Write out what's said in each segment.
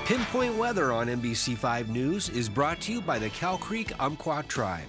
Pinpoint weather on NBC5 News is brought to you by the Cow Creek Umpqua Tribe.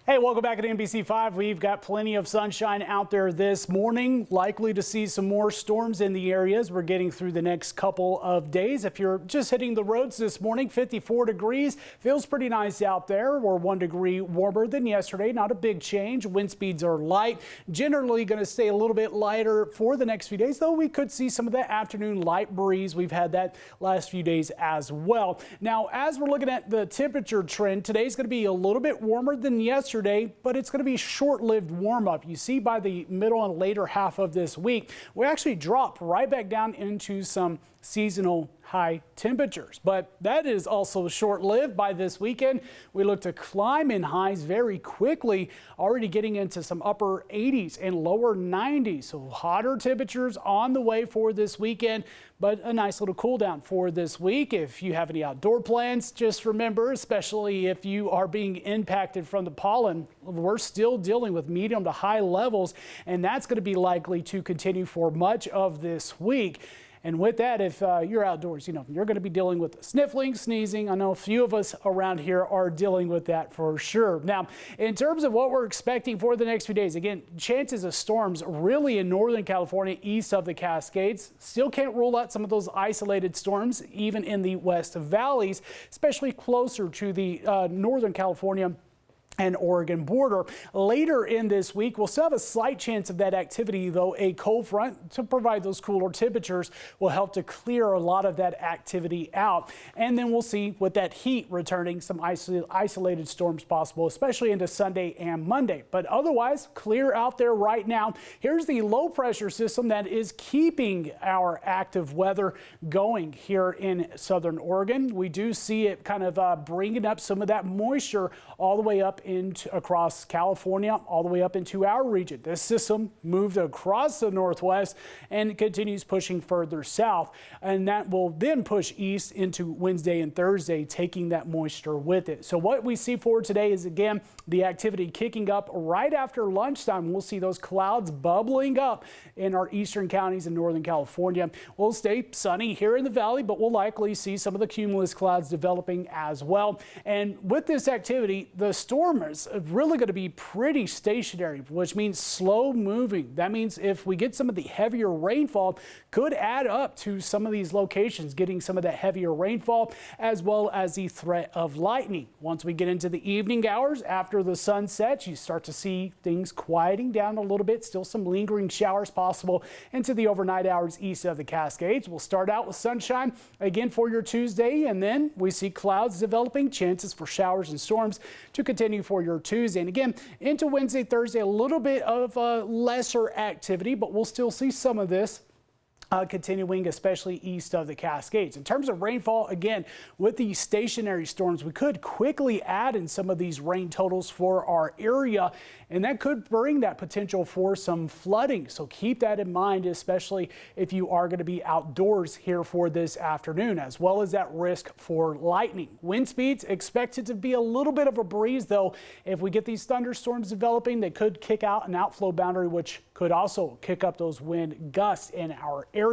Hey, welcome back to NBC5. We've got plenty of sunshine out there this morning. Likely to see some more storms in the areas we're getting through the next couple of days. If you're just hitting the roads this morning, 54 degrees. Feels pretty nice out there. We're 1 degree warmer than yesterday. Not a big change. Wind speeds are light. Generally going to stay a little bit lighter for the next few days, though we could see some of that afternoon light breeze. We've had that last few days as well. Now, as we're looking at the temperature trend, today's going to be a little bit warmer than yesterday, but it's going to be short-lived warm up. You see by the middle and later half of this week, we actually drop right back down into some seasonal high temperatures, but that is also short-lived. By this weekend, we look to climb in highs very quickly, already getting into some upper 80s and lower 90s. So hotter temperatures on the way for this weekend, but a nice little cool down for this week. If you have any outdoor plans, just remember, especially if you are being impacted from the pollen, we're still dealing with medium to high levels, and that's going to be likely to continue for much of this week. And with that, if you're outdoors, you're going to be dealing with sniffling, sneezing. I know a few of us around here are dealing with that for sure. Now, in terms of what we're expecting for the next few days, again, chances of storms really in Northern California, east of the Cascades. Still can't rule out some of those isolated storms, even in the west valleys, especially closer to the Northern California and Oregon border. Later in this week, we'll still have a slight chance of that activity, though a cold front to provide those cooler temperatures will help to clear a lot of that activity out. And then we'll see with that heat returning, some isolated storms possible, especially into Sunday and Monday. But otherwise, clear out there right now. Here's the low pressure system that is keeping our active weather going here in southern Oregon. We do see it kind of bringing up some of that moisture all the way up across California, all the way up into our region. This system moved across the northwest and continues pushing further south, and that will then push east into Wednesday and Thursday, taking that moisture with it. So what we see for today is, again, the activity kicking up right after lunchtime. We'll see those clouds bubbling up in our eastern counties in Northern California. We'll stay sunny here in the valley, but we'll likely see some of the cumulus clouds developing as well. And with this activity, the storm is really going to be pretty stationary, which means slow moving. That means if we get some of the heavier rainfall, could add up to some of these locations getting some of that heavier rainfall, as well as the threat of lightning. Once we get into the evening hours after the sun sets, you start to see things quieting down a little bit. Still some lingering showers possible into the overnight hours east of the Cascades. We'll start out with sunshine again for your Tuesday, and then we see clouds developing, chances for showers and storms to continue for your Tuesday. And again, into Wednesday, Thursday, a little bit of lesser activity, but we'll still see some of this continuing, especially east of the Cascades. In terms of rainfall, again, with the stationary storms, we could quickly add in some of these rain totals for our area, and that could bring that potential for some flooding. So keep that in mind, especially if you are going to be outdoors here for this afternoon, as well as that risk for lightning. Wind speeds expected to be a little bit of a breeze, though. If we get these thunderstorms developing, they could kick out an outflow boundary, which could also kick up those wind gusts in our area.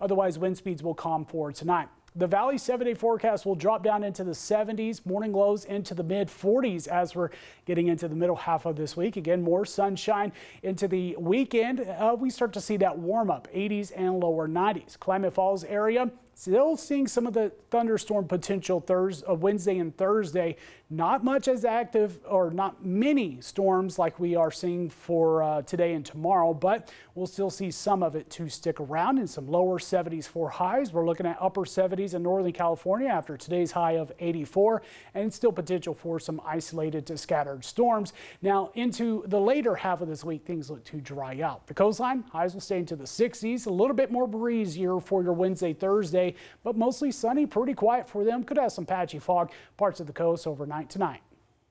Otherwise, wind speeds will calm for tonight. The Valley 7-day forecast will drop down into the 70s, morning lows into the mid 40s as we're getting into the middle half of this week. Again, more sunshine into the weekend. We start to see that warm up, 80s and lower 90s. Klamath Falls area, still seeing some of the thunderstorm potential Wednesday and Thursday. Not much as active, or not many storms like we are seeing for today and tomorrow, but we'll still see some of it to stick around, in some lower 70s for highs. We're looking at upper 70s in Northern California after today's high of 84, and still potential for some isolated to scattered storms. Now into the later half of this week, things look to dry out. The coastline, highs will stay into the 60s, a little bit more breezier for your Wednesday, Thursday, but mostly sunny, pretty quiet for them. Could have some patchy fog parts of the coast overnight tonight.